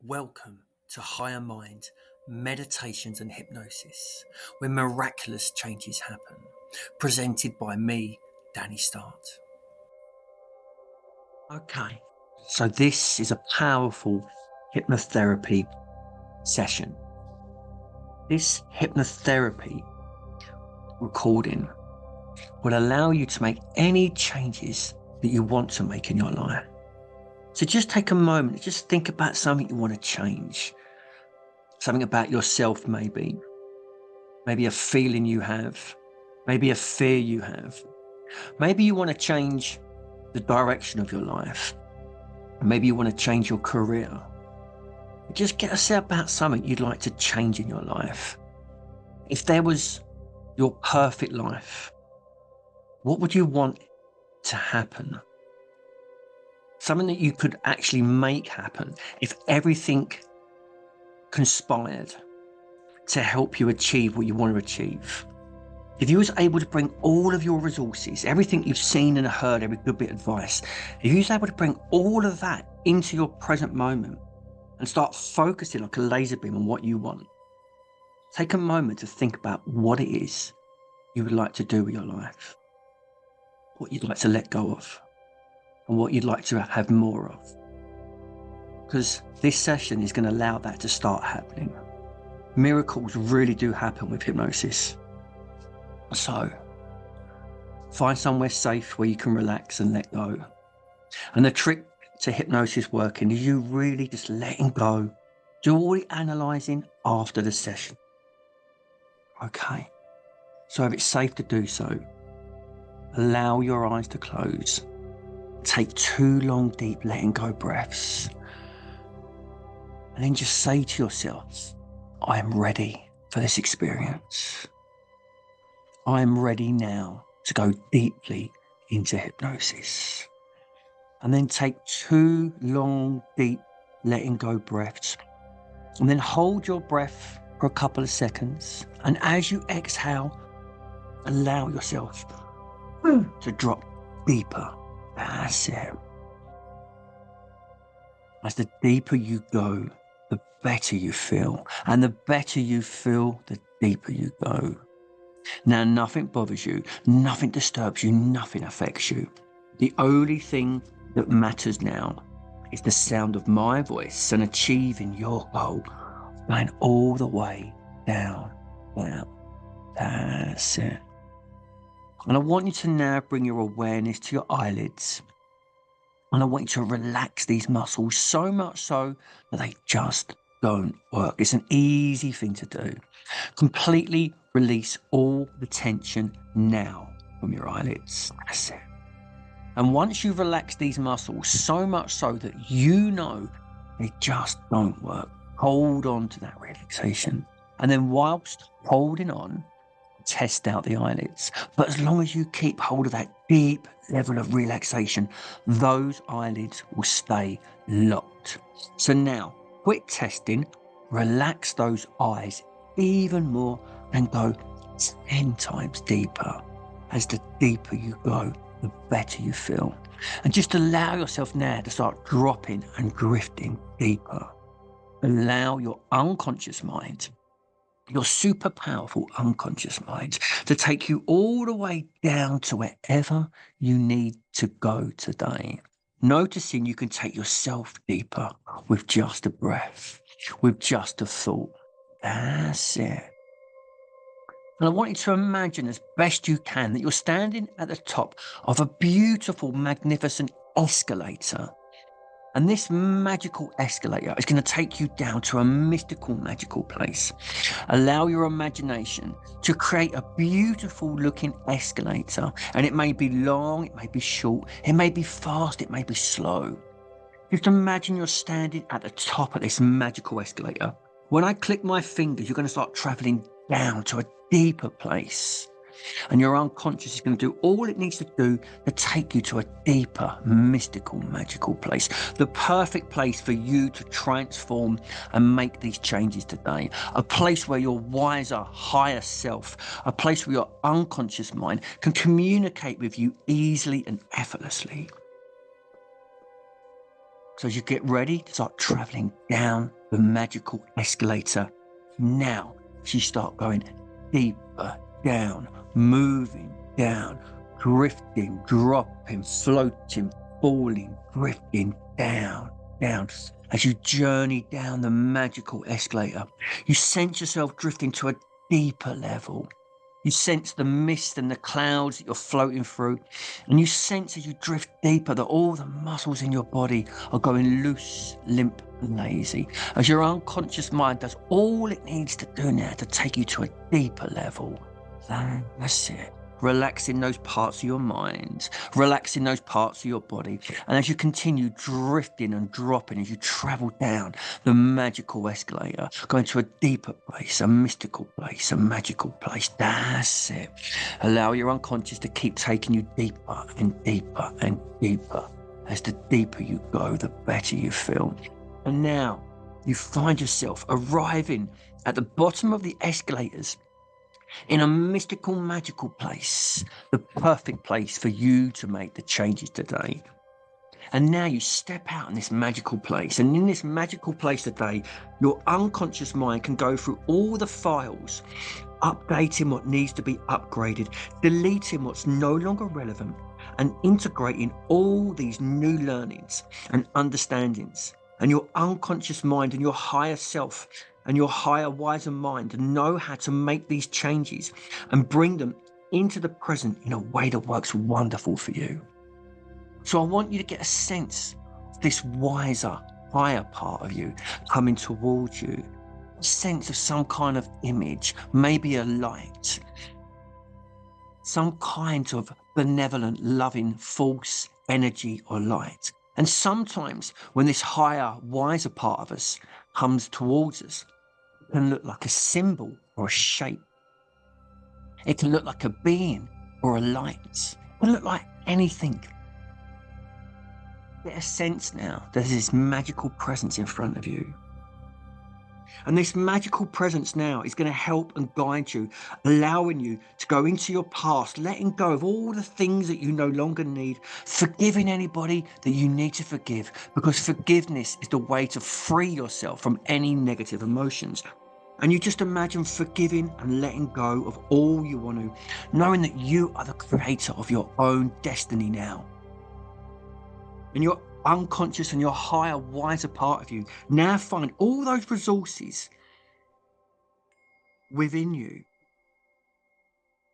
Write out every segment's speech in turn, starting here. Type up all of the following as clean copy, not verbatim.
Welcome to Higher Mind, Meditations and Hypnosis, where miraculous changes happen. Presented by me, Danny Start. Okay, so this is a powerful hypnotherapy session. This hypnotherapy recording will allow you to make any changes that you want to make in your life. So just take a moment, just think about something you want to change. Something about yourself, maybe a feeling you have, maybe a fear you have. Maybe you want to change the direction of your life. Maybe you want to change your career. Just get yourself about something you'd like to change in your life. If there was your perfect life, what would you want to happen? Something that you could actually make happen if everything conspired to help you achieve what you want to achieve. If you was able to bring all of your resources, everything you've seen and heard, every good bit of advice, if you was able to bring all of that into your present moment and start focusing like a laser beam on what you want, take a moment to think about what it is you would like to do with your life, what you'd like to let go of, and what you'd like to have more of. Because this session is going to allow that to start happening. Miracles really do happen with hypnosis. So, find somewhere safe where you can relax and let go. And the trick to hypnosis working is you really just letting go. Do all the analysing after the session. Okay. So if it's safe to do so, allow your eyes to close. Take 2 long, deep letting go breaths. And then just say to yourself, I am ready for this experience. I am ready now to go deeply into hypnosis. And then take 2 long, deep letting go breaths. And then hold your breath for a couple of seconds. And as you exhale, allow yourself to drop deeper. That's it. As the deeper you go, the better you feel. And the better you feel, the deeper you go. Now, nothing bothers you, nothing disturbs you, nothing affects you. The only thing that matters now is the sound of my voice and achieving your goal, going all the way down. That's it. And I want you to now bring your awareness to your eyelids. And I want you to relax these muscles so much so that they just don't work. It's an easy thing to do. Completely release all the tension now from your eyelids. That's it. And once you've relaxed these muscles so much so that you know they just don't work, hold on to that relaxation. And then whilst holding on, test out the eyelids. But as long as you keep hold of that deep level of relaxation, those eyelids will stay locked. So now, quit testing, relax those eyes even more and go 10 times deeper. As the deeper you go, the better you feel. And just allow yourself now to start dropping and drifting deeper. Allow your unconscious mind, your super powerful unconscious mind, to take you all the way down to wherever you need to go today. Noticing you can take yourself deeper with just a breath, with just a thought. That's it. And I want you to imagine as best you can that you're standing at the top of a beautiful, magnificent escalator. And this magical escalator is going to take you down to a mystical, magical place. Allow your imagination to create a beautiful looking escalator. And it may be long, it may be short, it may be fast, it may be slow. Just imagine you're standing at the top of this magical escalator. When I click my fingers, you're going to start traveling down to a deeper place. And your unconscious is going to do all it needs to do to take you to a deeper, mystical, magical place. The perfect place for you to transform and make these changes today. A place where your wiser, higher self, a place where your unconscious mind can communicate with you easily and effortlessly. So as you get ready to start traveling down the magical escalator, now you start going deeper down, moving down, drifting, dropping, floating, falling, drifting down, down. As you journey down the magical escalator, you sense yourself drifting to a deeper level. You sense the mist and the clouds that you're floating through, and you sense as you drift deeper that all the muscles in your body are going loose, limp, and lazy, as your unconscious mind does all it needs to do now to take you to a deeper level. That's it. Relaxing those parts of your mind, relaxing those parts of your body. And as you continue drifting and dropping, as you travel down the magical escalator, going to a deeper place, a mystical place, a magical place. That's it. Allow your unconscious to keep taking you deeper and deeper and deeper. As the deeper you go, the better you feel. And now you find yourself arriving at the bottom of the escalators in a mystical, magical place, the perfect place for you to make the changes today. And now you step out in this magical place. And in this magical place today, your unconscious mind can go through all the files, updating what needs to be upgraded, deleting what's no longer relevant, and integrating all these new learnings and understandings. And your unconscious mind and your higher self and your higher, wiser mind know how to make these changes and bring them into the present in a way that works wonderful for you. So I want you to get a sense of this wiser, higher part of you coming towards you. A sense of some kind of image, maybe a light, some kind of benevolent, loving, false energy or light. And sometimes when this higher, wiser part of us comes towards us, it can look like a symbol or a shape. It can look like a being or a light. It can look like anything. Get a sense now that there's this magical presence in front of you. And this magical presence now is going to help and guide you, allowing you to go into your past, letting go of all the things that you no longer need, forgiving anybody that you need to forgive, because forgiveness is the way to free yourself from any negative emotions. And you just imagine forgiving and letting go of all you want to, knowing that you are the creator of your own destiny now. And your unconscious and your higher, wiser part of you now find all those resources within you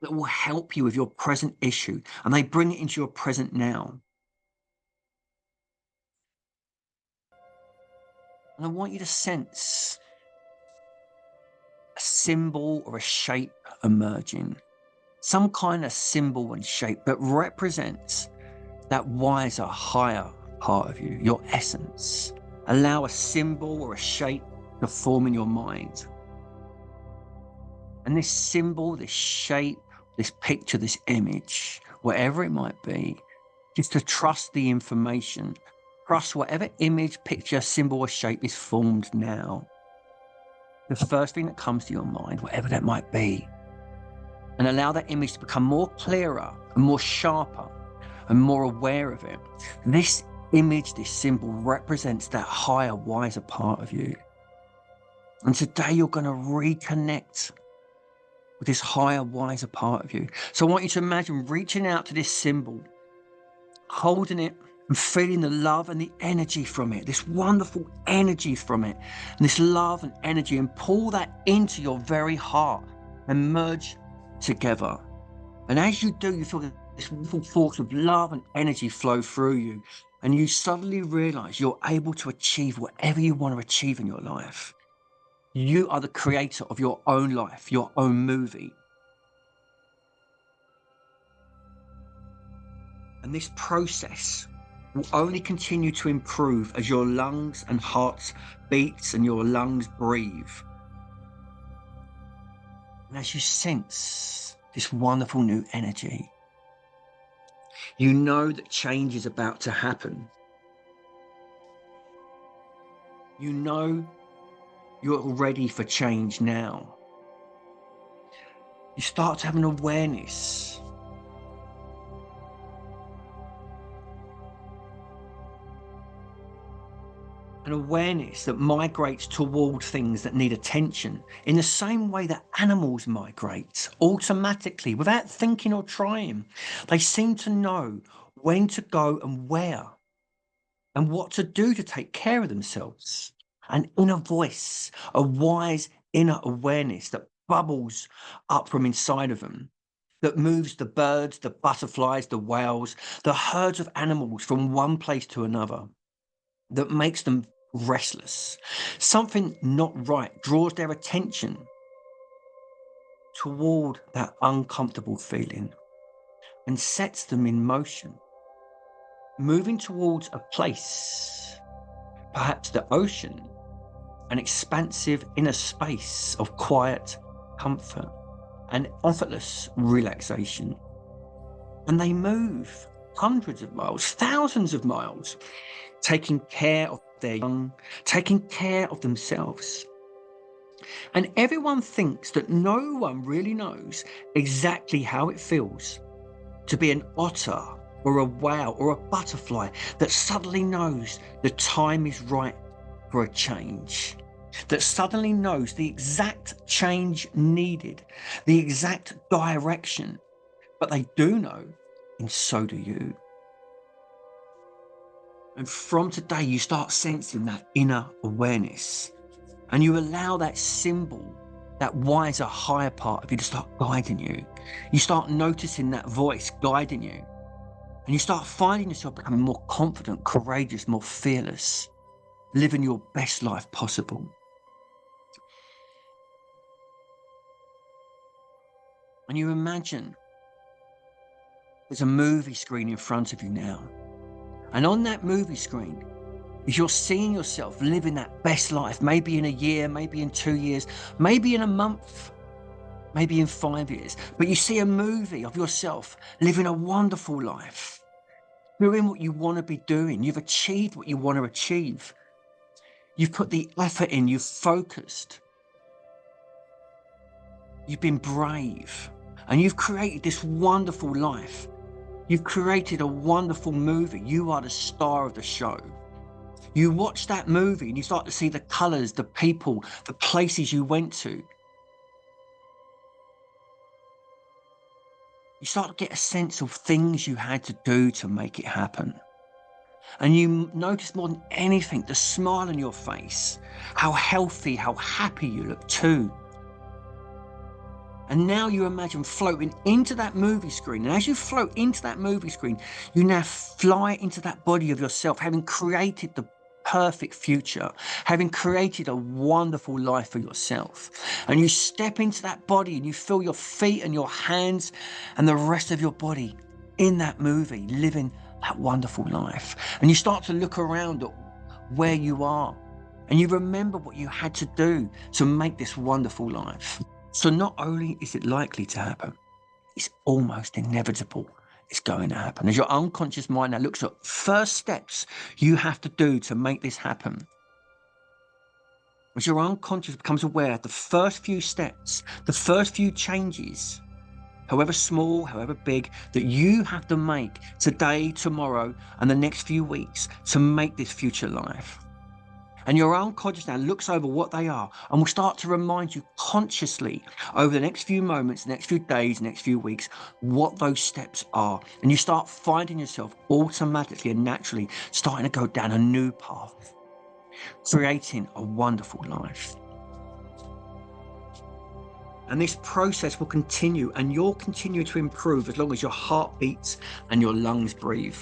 that will help you with your present issue, and they bring it into your present now. And I want you to sense a symbol or a shape emerging, some kind of symbol and shape that represents that wiser, higher part of you, your essence. Allow a symbol or a shape to form in your mind. And this symbol, this shape, this picture, this image, whatever it might be, just to trust the information, trust whatever image, picture, symbol, or shape is formed now. The first thing that comes to your mind, whatever that might be, and allow that image to become more clearer and more sharper and more aware of it. This image, this symbol represents that higher, wiser part of you. And today you're going to reconnect with this higher, wiser part of you. So I want you to imagine reaching out to this symbol, holding it and feeling the love and the energy from it, this wonderful energy from it, and this love and energy, and pull that into your very heart and merge together. And as you do, you feel this wonderful force of love and energy flow through you, and you suddenly realize you're able to achieve whatever you want to achieve in your life. You are the creator of your own life, your own movie. And this process will only continue to improve as your lungs and heart beats and your lungs breathe. And as you sense this wonderful new energy, you know that change is about to happen. You know you're ready for change now. You start to have an awareness an awareness that migrates toward things that need attention in the same way that animals migrate automatically without thinking or trying. They seem to know when to go and where and what to do to take care of themselves. An inner voice, a wise inner awareness that bubbles up from inside of them, that moves the birds, the butterflies, the whales, the herds of animals from one place to another, that makes them restless. Something not right draws their attention toward that uncomfortable feeling and sets them in motion, moving towards a place, perhaps the ocean, an expansive inner space of quiet comfort and effortless relaxation. And they move hundreds of miles, thousands of miles, taking care of their young, taking care of themselves. And everyone thinks that no one really knows exactly how it feels to be an otter or a whale or a butterfly that suddenly knows the time is right for a change, that suddenly knows the exact change needed, the exact direction. But they do know, and so do you. And from today, you start sensing that inner awareness and you allow that symbol, that wiser, higher part of you to start guiding you. You start noticing that voice guiding you and you start finding yourself becoming more confident, courageous, more fearless, living your best life possible. And you imagine there's a movie screen in front of you now. And on that movie screen, if you're seeing yourself living that best life, maybe in a year, maybe in 2 years, maybe in a month, maybe in 5 years, but you see a movie of yourself living a wonderful life, doing what you want to be doing. You've achieved what you want to achieve. You've put the effort in, you've focused, you've been brave, and you've created this wonderful life. You've created a wonderful movie. You are the star of the show. You watch that movie and you start to see the colors, the people, the places you went to. You start to get a sense of things you had to do to make it happen. And you notice more than anything the smile on your face, how healthy, how happy you look too. And now you imagine floating into that movie screen. And as you float into that movie screen, you now fly into that body of yourself, having created the perfect future, having created a wonderful life for yourself. And you step into that body and you feel your feet and your hands and the rest of your body in that movie, living that wonderful life. And you start to look around at where you are and you remember what you had to do to make this wonderful life. So not only is it likely to happen, it's almost inevitable it's going to happen. As your unconscious mind now looks at first steps you have to do to make this happen. As your unconscious becomes aware, the first few steps, the first few changes, however small, however big, that you have to make today, tomorrow, and the next few weeks to make this future life. And your unconscious now looks over what they are and will start to remind you consciously over the next few moments, next few days, next few weeks, what those steps are. And you start finding yourself automatically and naturally starting to go down a new path, creating a wonderful life. And this process will continue and you'll continue to improve as long as your heart beats and your lungs breathe.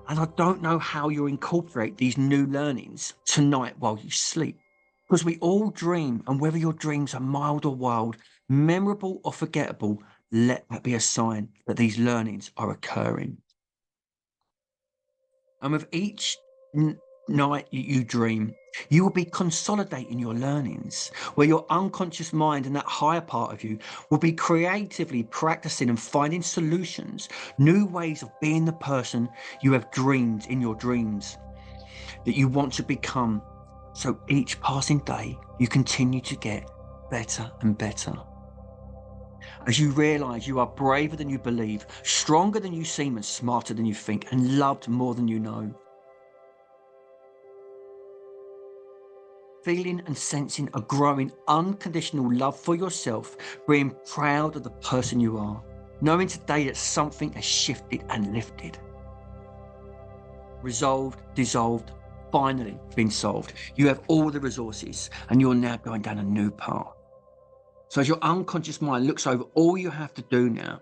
And I don't know how you'll incorporate these new learnings tonight while you sleep. Because we all dream, and whether your dreams are mild or wild, memorable or forgettable, let that be a sign that these learnings are occurring. And with each night you dream, you will be consolidating your learnings, where your unconscious mind and that higher part of you will be creatively practicing and finding solutions, new ways of being the person you have dreamed in your dreams that you want to become. So each passing day, you continue to get better and better. As you realize you are braver than you believe, stronger than you seem, and smarter than you think, and loved more than you know. feeling and sensing a growing unconditional love for yourself, being proud of the person you are, knowing today that something has shifted and lifted. Resolved, dissolved, finally been solved. You have all the resources and you're now going down a new path. So as your unconscious mind looks over all you have to do now,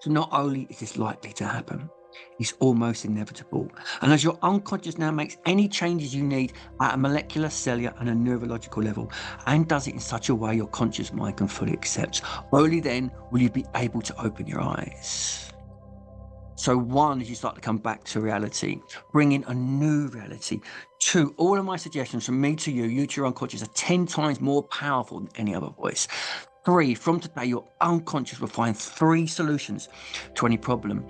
so not only is this likely to happen, it's almost inevitable. And as your unconscious now makes any changes you need at a molecular, cellular, and a neurological level, and does it in such a way your conscious mind can fully accept, only then will you be able to open your eyes. So one, as you start to come back to reality, bring in a new reality. Two, all of my suggestions from me to you to your unconscious are 10 times more powerful than any other voice. Three, from today, your unconscious will find 3 solutions to any problem.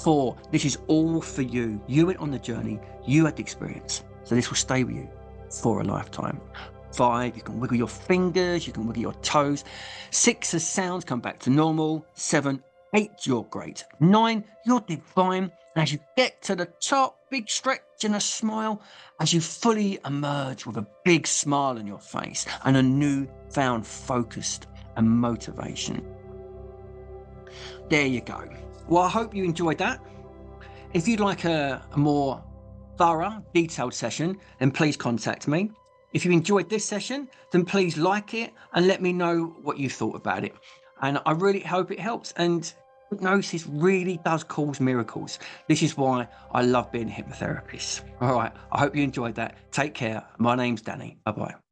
4, this is all for you. You went on the journey, you had the experience. So this will stay with you for a lifetime. 5, you can wiggle your fingers, you can wiggle your toes. 6, as sounds come back to normal. 7, 8, you're great. 9, you're divine. And as you get to the top, big stretch and a smile, as you fully emerge with a big smile on your face and a newfound focused and motivation. There you go. Well, I hope you enjoyed that. If you'd like a more thorough, detailed session, then please contact me. If you enjoyed this session, then please like it and let me know what you thought about it. And I really hope it helps. And hypnosis really does cause miracles. This is why I love being a hypnotherapist. All right. I hope you enjoyed that. Take care. My name's Danny. Bye-bye.